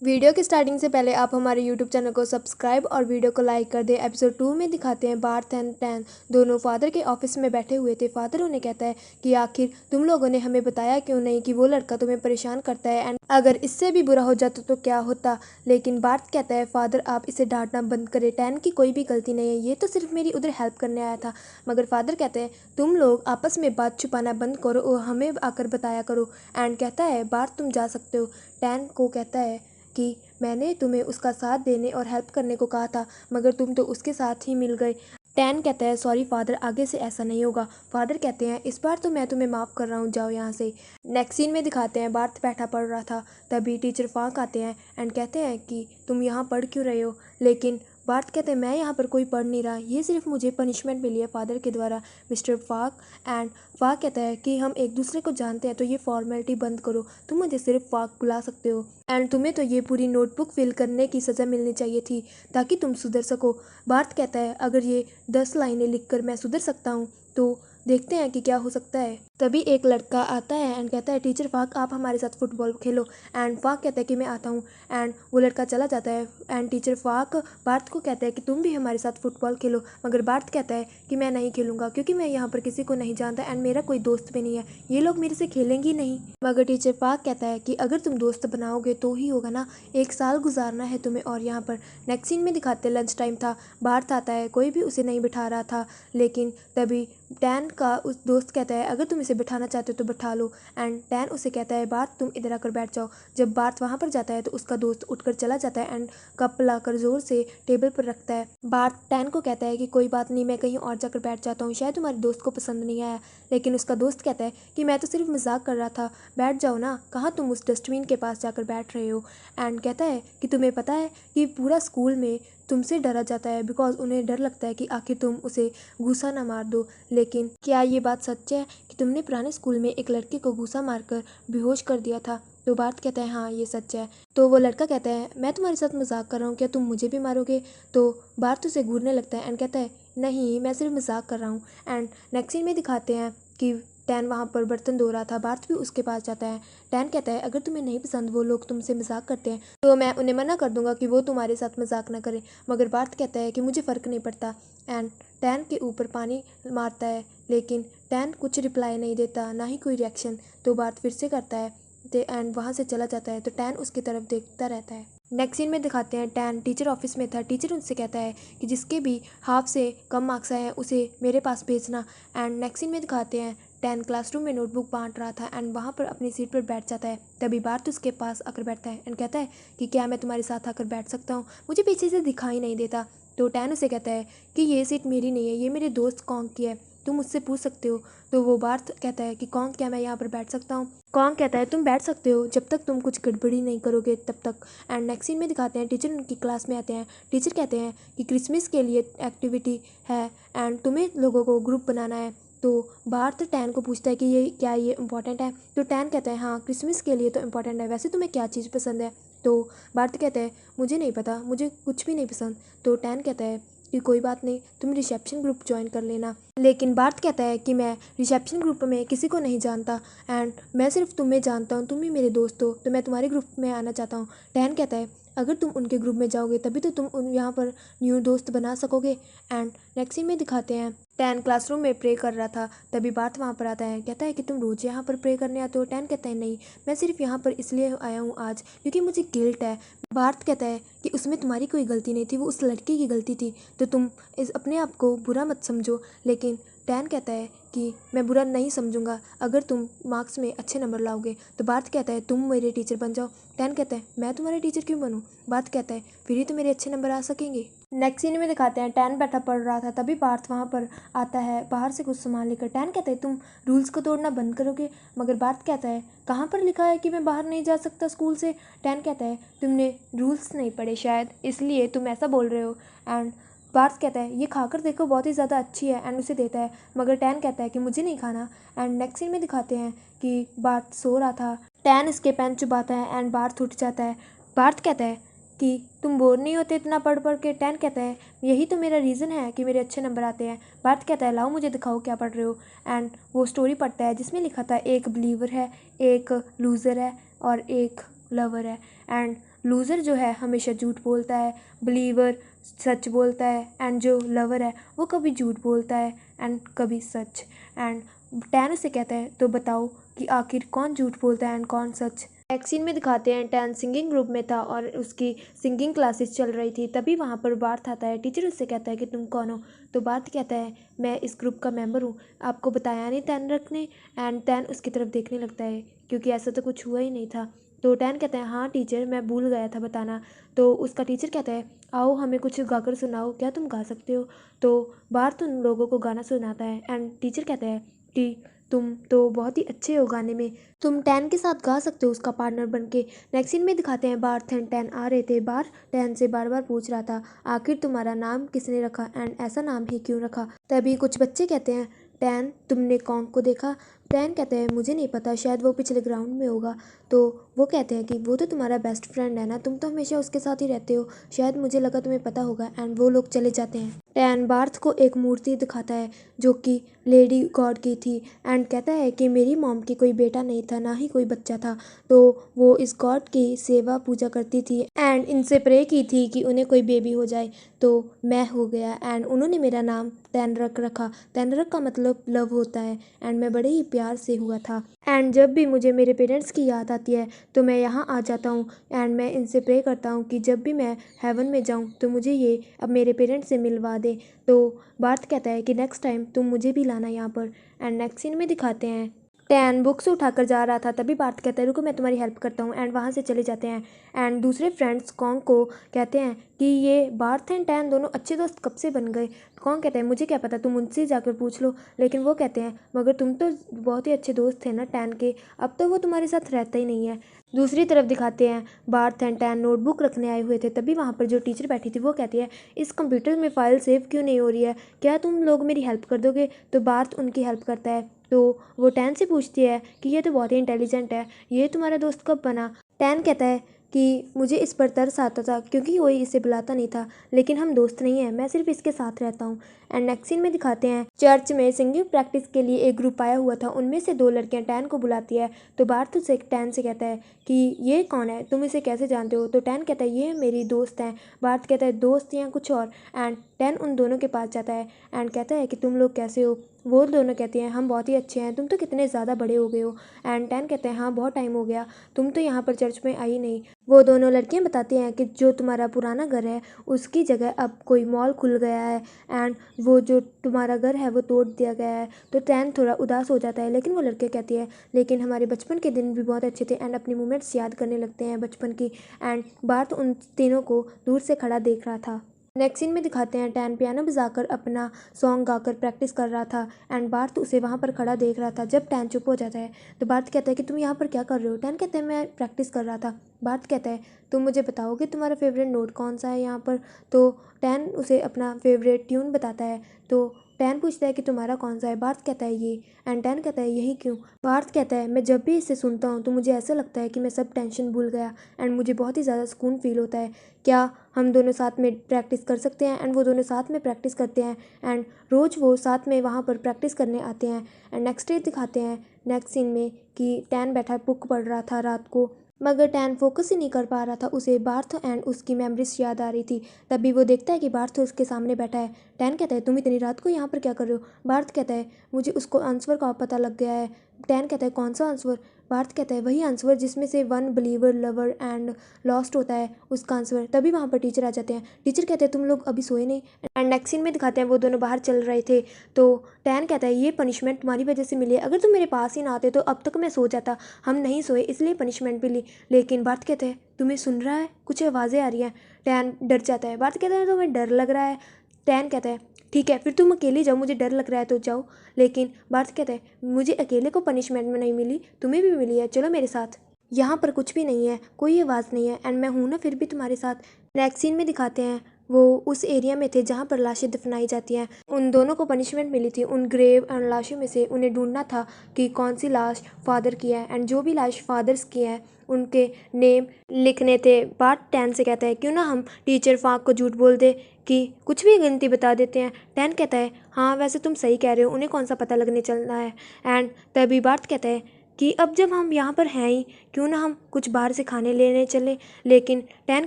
Video की starting से पहले आप हमारे यूट्यूब चैनल को सब्सक्राइब और वीडियो को लाइक कर दें। एपिसोड 2 में दिखाते हैं बार्थ एंड टैन दोनों फादर के ऑफिस में बैठे हुए थे। फादर उन्हें कहता है कि आखिर तुम लोगों ने हमें बताया क्यों नहीं कि वो लड़का तुम्हें परेशान करता है, एंड अगर इससे भी बुरा हो जाता तो क्या होता। लेकिन बार्थ कहता है फादर आप इसे डांटना बंद करें, टैन की कोई भी गलती नहीं है, ये तो सिर्फ मेरी उधर हेल्प करने आया था। मगर फादर कहते हैं तुम लोग आपस में बात छुपाना बंद करो और हमें आकर बताया करो। एंड कहता है बार्थ तुम जा सकते हो। टैन को कहता है कि मैंने तुम्हें उसका साथ देने और हेल्प करने को कहा था, मगर तुम तो उसके साथ ही मिल गए। टैन कहता है सॉरी फादर, आगे से ऐसा नहीं होगा। फादर कहते हैं इस बार तो मैं तुम्हें माफ़ कर रहा हूँ, जाओ यहाँ से। नेक्स्ट सीन में दिखाते हैं बार्थ बैठा पढ़ रहा था, तभी टीचर फाक आते हैं एंड कहते हैं कि तुम यहाँ पढ़ क्यों रहे हो। लेकिन बार्थ कहते हैं मैं यहाँ पर कोई पढ़ नहीं रहा, ये सिर्फ मुझे पनिशमेंट मिली है फादर के द्वारा, मिस्टर फाक। एंड फाक कहता है कि हम एक दूसरे को जानते हैं तो ये फॉर्मेलिटी बंद करो, तुम मुझे सिर्फ फाक बुला सकते हो एंड तुम्हें तो ये पूरी नोटबुक फिल करने की सज़ा मिलनी चाहिए थी ताकि तुम सुधर सको। बार्थ कहता है अगर ये 10 लाइनें लिखकर मैं सुधर सकता हूँ तो देखते हैं कि क्या हो सकता है। तभी एक लड़का आता है एंड कहता है टीचर फाक आप हमारे साथ फुटबॉल खेलो। एंड फाक कहता है कि मैं आता हूँ एंड वो लड़का चला जाता है। एंड टीचर फाक बार्थ को कहता है कि तुम भी हमारे साथ फुटबॉल खेलो, मगर बार्थ कहता है कि मैं नहीं खेलूँगा क्योंकि मैं यहाँ पर किसी को नहीं जानता एंड मेरा कोई दोस्त भी नहीं है, ये लोग मेरे से खेलेंगे नहीं। मगर टीचर फाक कहता है कि अगर तुम दोस्त बनाओगे तो ही होगा ना, 1 साल गुजारना है तुम्हें और यहाँ पर। नेक्स्ट सीन में दिखाते लंच टाइम था, बार्थ आता है, कोई भी उसे नहीं बिठा रहा था। लेकिन तभी टैन का उस दोस्त कहता है अगर तुम इसे बिठाना चाहते हो तो बिठा लो। एंड टैन उसे कहता है बार्थ तुम इधर आकर बैठ जाओ। जब बार्थ वहाँ पर जाता है तो उसका दोस्त उठकर चला जाता है एंड कप लाकर जोर से टेबल पर रखता है। बार्थ टैन को कहता है कि कोई बात नहीं, मैं कहीं और जाकर बैठ जाता हूँ, शायद तुम्हारे दोस्त को पसंद नहीं आया। लेकिन उसका दोस्त कहता है कि मैं तो सिर्फ मजाक कर रहा था, बैठ जाओ ना, कहाँ तुम उस डस्टबिन के पास जाकर बैठ रहे हो। एंड कहता है कि तुम्हें पता है कि पूरा स्कूल में तुमसे डरा जाता है बिकॉज उन्हें डर लगता है कि आखिर तुम उसे घूसा ना मार दो। लेकिन क्या ये बात सच है कि तुमने पुराने स्कूल में एक लड़के को घूसा मारकर बेहोश कर दिया था। तो बार्थ कहता है हाँ ये सच है। तो वो लड़का कहता है मैं तुम्हारे साथ मजाक कर रहा हूँ, क्या तुम मुझे भी मारोगे। तो बार्थ उसे घूरने लगता है एंड कहता है नहीं मैं सिर्फ मजाक कर रहा हूँ। एंड नेक्स्ट सीन में दिखाते हैं कि टैन वहाँ पर बर्तन धो रहा था, बार्थ भी उसके पास जाता है। टैन कहता है अगर तुम्हें नहीं पसंद वो लोग तुमसे मजाक करते हैं तो मैं उन्हें मना कर दूंगा कि वो तुम्हारे साथ मजाक ना करें। मगर बार्थ कहता है कि मुझे फ़र्क नहीं पड़ता। एंड टैन के ऊपर पानी मारता है, लेकिन टैन कुछ रिप्लाई नहीं देता, ना ही कोई रिएक्शन। तो बार्थ फिर से करता है एंड वहाँ से चला जाता है। तो टैन उसकी तरफ देखता रहता है। नेक्स्ट सीन में दिखाते हैं टैन टीचर ऑफिस में था, टीचर उनसे कहता है कि जिसके भी हाफ से कम मार्क्स आए हैं उसे मेरे पास भेजना। एंड नेक्स्ट सीन में दिखाते हैं टैन क्लासरूम में नोटबुक बांट रहा था एंड वहाँ पर अपनी सीट पर बैठ जाता है। तभी बार्थ उसके पास आकर बैठता है एंड कहता है कि क्या मैं तुम्हारे साथ आकर बैठ सकता हूँ, मुझे पीछे से दिखाई नहीं देता। तो टैन उसे कहता है कि ये सीट मेरी नहीं है, ये मेरे दोस्त कॉन्ग की है, तुम मुझसे पूछ सकते हो। तो वो बार्थ कहता है कि कॉन्ग क्या मैं यहाँ पर बैठ सकता हूँ। कॉन्ग कहता है तुम बैठ सकते हो जब तक तुम कुछ गड़बड़ी नहीं करोगे तब तक। एंड नेक्स्ट सीन में दिखाते हैं टीचर उनकी क्लास में आते हैं, टीचर कहते हैं कि क्रिसमस के लिए एक्टिविटी है एंड तुम्हें लोगों को ग्रुप बनाना है। तो बार्थ टैन को पूछता है कि ये इंपॉर्टेंट है। तो टैन कहता है हाँ क्रिसमस के लिए तो इम्पॉर्टेंट है, वैसे तुम्हें क्या चीज़ पसंद है। तो बार्थ कहता है मुझे नहीं पता, मुझे कुछ भी नहीं पसंद। तो टैन कहता है कि कोई बात नहीं, तुम रिसेप्शन ग्रुप ज्वाइन कर लेना। लेकिन बार्थ कहता है कि मैं रिसेप्शन ग्रुप में किसी को नहीं जानता एंड मैं सिर्फ तुम्हें जानता हूँ, तुम ही मेरे दोस्त हो, तो मैं तुम्हारे ग्रुप में आना चाहता हूँ। टैन कहता है अगर तुम उनके ग्रुप में जाओगे तभी तो तुम यहाँ पर न्यू दोस्त बना सकोगे। एंड नेक्स्ट सीन में दिखाते हैं टैन क्लासरूम में प्रे कर रहा था, तभी बार्थ वहाँ पर आता है, कहता है कि तुम रोज़ यहाँ पर प्रे करने आते हो। टैन कहता है नहीं, मैं सिर्फ यहाँ पर इसलिए आया हूँ आज क्योंकि मुझे गिल्ट है। बार्थ कहता है कि उसमें तुम्हारी कोई गलती नहीं थी, वो उस लड़की की गलती थी, तो तुम इस अपने आप को बुरा मत समझो। लेकिन टैन कहता है कि मैं बुरा नहीं समझूंगा अगर तुम मार्क्स में अच्छे नंबर लाओगे। तो बार्थ कहता है तुम मेरे टीचर बन जाओ। टैन कहता है मैं तुम्हारा टीचर क्यों बनूं। बार्थ कहता है फिर ही तो मेरे अच्छे नंबर आ सकेंगे। नेक्स्ट सीन में दिखाते हैं टैन बैठा पढ़ रहा था, तभी बार्थ वहाँ पर आता है बाहर से कुछ सामान लेकर। टैन कहता है तुम रूल्स को तोड़ना बंद करोगे। मगर बार्थ कहता है कहाँ पर लिखा है कि मैं बाहर नहीं जा सकता स्कूल से। टैन कहता है तुमने रूल्स नहीं पढ़े शायद, इसलिए तुम ऐसा बोल रहे हो। एंड बार्थ कहता है ये खाकर देखो बहुत ही ज़्यादा अच्छी है एंड उसे देता है, मगर टैन कहता है कि मुझे नहीं खाना। एंड नेक्स्ट सीन में दिखाते हैं कि बार्थ सो रहा था, टैन इसके पेन चुबाता है एंड बार्थ उठ जाता है। बार्थ कहता है कि तुम बोर नहीं होते इतना पढ़ पढ़ के। टैन कहता है यही तो मेरा रीज़न है कि मेरे अच्छे नंबर आते हैं। बार्थ कहता है लाओ मुझे दिखाओ क्या पढ़ रहे हो। एंड वो स्टोरी पढ़ता है जिसमें लिखा था एक बिलीवर है, एक लूज़र है और एक लवर है। एंड लूज़र जो है हमेशा झूठ बोलता है, बिलीवर सच बोलता है, एंड जो लवर है वो कभी झूठ बोलता है एंड कभी सच। एंड टैन उसे कहता है तो बताओ कि आखिर कौन झूठ बोलता है एंड कौन सच। नेक्स्ट सीन में दिखाते हैं टैन सिंगिंग ग्रुप में था और उसकी सिंगिंग क्लासेस चल रही थी। तभी वहाँ पर बार्थ आता है। टीचर उससे कहता है कि तुम कौन हो? तो बार्थ कहता है मैं इस ग्रुप का मेंबर हूँ, आपको बताया नहीं टैन रखने। एंड टैन उसकी तरफ देखने लगता है क्योंकि ऐसा तो कुछ हुआ ही नहीं था। तो टैन कहता है हाँ टीचर, मैं भूल गया था बताना। तो उसका टीचर कहता है आओ हमें कुछ गाकर सुनाओ, क्या तुम गा सकते हो? तो बार्थ उन लोगों को गाना सुनाता है एंड टीचर कहता है कि तुम तो बहुत ही अच्छे हो गाने में, तुम टैन के साथ गा सकते हो उसका पार्टनर बन के। नेक्स्ट सीन में दिखाते हैं बार्थ एंड टैन आ रहे थे। बार्थ टैन से बार बार पूछ रहा था आखिर तुम्हारा नाम किसने रखा एंड ऐसा नाम ही क्यों रखा। तभी कुछ बच्चे कहते हैं टैन तुमने कॉन्ग को देखा? टैन कहते हैं मुझे नहीं पता, शायद वो पिछले ग्राउंड में होगा। तो वो कहते हैं कि वो तो तुम्हारा बेस्ट फ्रेंड है ना, तुम तो हमेशा उसके साथ ही रहते हो, शायद मुझे लगा तुम्हें पता होगा। एंड वो लोग चले जाते हैं। टैन बार्थ को एक मूर्ति दिखाता है जो कि लेडी गॉड की थी एंड कहता है कि मेरी मॉम की कोई बेटा नहीं था, ना ही कोई बच्चा था, तो वो इस गॉड की सेवा पूजा करती थी एंड इनसे प्रे की थी कि उन्हें कोई बेबी हो जाए, तो मैं हो गया एंड उन्होंने मेरा नाम टैनरक रखा। टैनरक का मतलब लव होता है एंड मैं बड़े ही प्यार से हुआ था। एंड जब भी मुझे मेरे पेरेंट्स की याद आती है तो मैं यहाँ आ जाता हूँ एंड मैं इनसे प्रे करता हूँ कि जब भी मैं हेवन में जाऊँ तो मुझे ये अब मेरे पेरेंट्स से मिलवा दे। तो बार्थ कहता है कि नेक्स्ट टाइम तुम मुझे भी लाना यहाँ पर। एंड नेक्स्ट सीन में दिखाते हैं टैन बुक्स उठाकर जा रहा था। तभी बार्थ कहता है रुको मैं तुम्हारी हेल्प करता हूँ एंड वहाँ से चले जाते हैं। एंड दूसरे फ्रेंड्स कॉन्ग को कहते हैं कि ये बार्थ एंड टैन दोनों अच्छे दोस्त कब से बन गए। कॉन्ग कहता है मुझे क्या पता, तुम उनसे जाकर पूछ लो। लेकिन वो कहते हैं मगर तुम तो बहुत ही अच्छे दोस्त थे ना टैन के, अब तो वो तुम्हारे साथ रहता ही नहीं है। दूसरी तरफ दिखाते हैं बार्थ एंड टैन नोटबुक रखने आए हुए थे। तभी वहाँ पर जो टीचर बैठी थी वो कहती है इस कंप्यूटर में फ़ाइल सेव क्यों नहीं हो रही है, क्या तुम लोग मेरी हेल्प कर दोगे? तो बार्थ उनकी हेल्प करता है। तो वो टैन से पूछती है कि ये तो बहुत ही इंटेलिजेंट है, ये तुम्हारा दोस्त कब बना? टैन कहता है कि मुझे इस पर तरस आता था क्योंकि कोई इसे बुलाता नहीं था, लेकिन हम दोस्त नहीं हैं, मैं सिर्फ इसके साथ रहता हूँ। एंड नेक्स्ट सीन में दिखाते हैं चर्च में सिंगिंग प्रैक्टिस के लिए एक ग्रुप आया हुआ था। उनमें से 2 लड़कियां टैन को बुलाती है। तो बार्थ से टैन से कहता है कि ये कौन है, तुम इसे कैसे जानते हो? तो टैन कहता है ये मेरी दोस्त हैं। बार्थ कहता है दोस्त या कुछ और? एंड टैन उन दोनों के पास जाता है एंड कहता है कि तुम लोग कैसे हो? वो दोनों कहती हैं हम बहुत ही अच्छे हैं, तुम तो कितने ज़्यादा बड़े हो गए हो। एंड टैन कहते हैं हाँ बहुत टाइम हो गया, तुम तो यहाँ पर चर्च में आई नहीं। वो दोनों लड़कियां बताती हैं कि जो तुम्हारा पुराना घर है उसकी जगह अब कोई मॉल खुल गया है एंड वो जो तुम्हारा घर है वो तोड़ दिया गया है। तो टैन थोड़ा उदास हो जाता है, लेकिन वो लड़कियां कहती है लेकिन हमारे बचपन के दिन भी बहुत अच्छे थे एंड अपनी मोमेंट्स याद करने लगते हैं बचपन की। एंड बार्थ उन तीनों को दूर से खड़ा देख रहा था। नेक्स्ट सीन में दिखाते हैं टैन पियानो बजाकर अपना सॉन्ग गाकर प्रैक्टिस कर रहा था एंड बार्थ उसे वहाँ पर खड़ा देख रहा था। जब टैन चुप हो जाता है तो बार्थ कहता है कि तुम यहाँ पर क्या कर रहे हो? टैन कहता है मैं प्रैक्टिस कर रहा था। बार्थ कहता है तुम मुझे बताओगे तुम्हारा फेवरेट नोट कौन सा है यहाँ पर? तो टैन उसे अपना फेवरेट ट्यून बताता है। तो टैन पूछता है कि तुम्हारा कौन सा है? बार्थ कहता है ये। एंड टैन कहता है यही क्यों? बार्थ कहता है मैं जब भी इसे सुनता हूँ तो मुझे ऐसा लगता है कि मैं सब टेंशन भूल गया एंड मुझे बहुत ही ज़्यादा सुकून फील होता है। क्या हम दोनों साथ में प्रैक्टिस कर सकते हैं? एंड वो दोनों साथ में प्रैक्टिस करते हैं एंड रोज़ वो साथ में वहाँ पर प्रैक्टिस करने आते हैं। एंड नेक्स्ट डे दिखाते हैं नेक्स्ट सीन में कि टैन बैठा बुक पढ़ रहा था रात को, मगर टैन फोकस ही नहीं कर पा रहा था, उसे बार्थ एंड उसकी मेमोरीज याद आ रही थी। तभी वो देखता है कि बार्थ उसके सामने बैठा है। टैन कहता है तुम इतनी रात को यहाँ पर क्या कर रहे हो? बार्थ कहता है मुझे उसको आंसर का पता लग गया है। टैन कहता है कौन सा आंसर? बार्थ कहता है वही आंसर जिसमें से 1 बिलीवर लवर एंड लॉस्ट होता है, उसका आंसर। तभी वहाँ पर टीचर आ जाते हैं। टीचर कहते हैं तुम लोग अभी सोए नहीं। एंड नेक्स्ट सीन में दिखाते हैं वो दोनों बाहर चल रहे थे। तो टैन कहता है ये पनिशमेंट तुम्हारी वजह से मिली है, अगर तुम मेरे पास ही ना आते तो अब तक मैं सो जाता, हम नहीं सोए इसलिए पनिशमेंट मिली। लेकिन बार्थ कहते हैं तुम्हें सुन रहा है, कुछ आवाज़ें आ रही हैं। टैन डर जाता है। बार्थ कहता है तुम्हें डर लग रहा है? टैन कहता है ठीक है फिर तुम अकेले जाओ, मुझे डर लग रहा है तो जाओ। लेकिन बार्थ कहता है मुझे अकेले को पनिशमेंट में नहीं मिली, तुम्हें भी मिली है, चलो मेरे साथ। यहाँ पर कुछ भी नहीं है, कोई आवाज़ नहीं है एंड मैं हूँ ना फिर भी तुम्हारे साथ। नेक्स्ट सीन में दिखाते हैं वो उस एरिया में थे जहाँ पर लाशें दफनाई जाती हैं। उन दोनों को पनिशमेंट मिली थी, उन ग्रेव एंड लाशों में से उन्हें ढूंढना था कि कौन सी लाश फादर की है एंड जो भी लाश फादर्स की है उनके नेम लिखने थे। बार्थ टैन से कहता है क्यों ना हम टीचर फाक को झूठ बोल दे कि कुछ भी गिनती बता देते हैं। टैन कहता है हाँ वैसे तुम सही कह रहे हो, उन्हें कौन सा पता लगने चलना है। एंड तभी बार्थ कहता है कि अब जब हम यहाँ पर हैं ही क्यों ना हम कुछ बाहर से खाने लेने चले। लेकिन टैन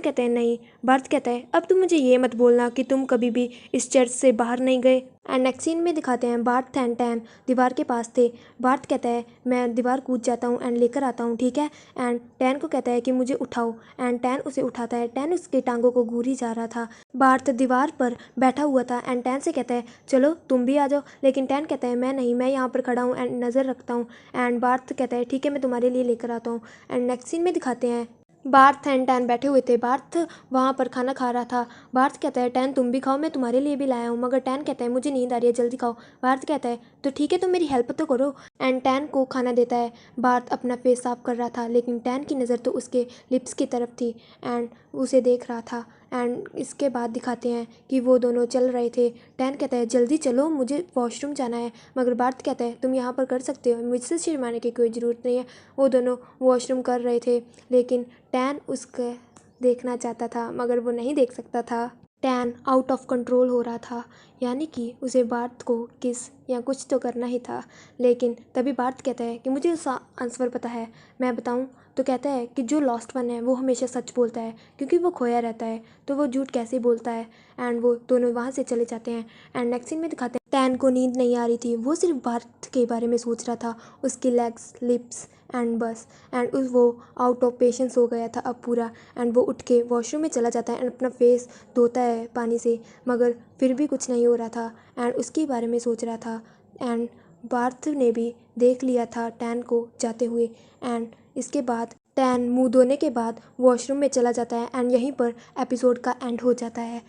कहता है नहीं। बार्थ कहता है अब तुम मुझे ये मत बोलना कि तुम कभी भी इस चर्च से बाहर नहीं गए। एंड नेक्स्ट सीन में दिखाते हैं बार्थ एंड टैन दीवार के पास थे। बार्थ कहता है मैं दीवार कूद जाता हूँ एंड लेकर आता हूँ, ठीक है। एंड टैन को कहता है कि मुझे उठाओ एंड टैन उसे उठाता है। टैन उसके टांगों को घूरी जा रहा था। बार्थ दीवार पर बैठा हुआ था एंड टैन से कहता है चलो तुम भी आ जाओ। लेकिन टैन कहता है मैं नहीं, मैं यहाँ पर खड़ा हूँ एंड नज़र रखता हूँ। एंड बार्थ कहता है ठीक है मैं तुम्हारे लिए लेकर आता हूँ। एंड नेक्स्ट सीन में दिखाते हैं बार्थ एंड टैन बैठे हुए थे। बार्थ वहाँ पर खाना खा रहा था। बार्थ कहता है टैन तुम भी खाओ, मैं तुम्हारे लिए भी लाया हूँ। मगर टैन कहता है मुझे नींद आ रही है, जल्दी खाओ। बार्थ कहता है तो ठीक है तुम मेरी हेल्प तो करो। एंड टैन को खाना देता है। बार्थ अपना फेस साफ कर रहा था लेकिन टैन की नज़र तो उसके लिप्स की तरफ थी एंड उसे देख रहा था। एंड इसके बाद दिखाते हैं कि वो दोनों चल रहे थे। टैन कहता है जल्दी चलो मुझे वॉशरूम जाना है। मगर बार्थ कहता है तुम यहाँ पर कर सकते हो, मुझसे शर्माने की कोई ज़रूरत नहीं है। वो दोनों वॉशरूम कर रहे थे लेकिन टैन उसको देखना चाहता था मगर वो नहीं देख सकता था। टैन आउट ऑफ कंट्रोल हो रहा था, यानी कि उसे बार्थ को किस या कुछ तो करना ही था। लेकिन तभी बार्थ कहता है कि मुझे उसका आंसर पता है, मैं बताऊं। तो कहता है कि जो लॉस्ट वन है वो हमेशा सच बोलता है क्योंकि वो खोया रहता है, तो वो झूठ कैसे बोलता है। एंड वो दोनों वहाँ से चले जाते हैं। एंड नेक्स्ट सीन में दिखाते हैं टैन को नींद नहीं आ रही थी, वो सिर्फ बार्थ के बारे में सोच रहा था, उसकी लेग्स, लिप्स एंड बस। एंड उस वो आउट ऑफ पेशेंस हो गया था अब पूरा। एंड वो उठ के वॉशरूम में चला जाता है एंड अपना फेस धोता है पानी से, मगर फिर भी कुछ नहीं हो रहा था एंड उसके बारे में सोच रहा था। एंड बार्थ ने भी देख लिया था टैन को जाते हुए। एंड इसके बाद टैन मुंह धोने के बाद वॉशरूम में चला जाता है एंड यहीं पर एपिसोड का एंड हो जाता है।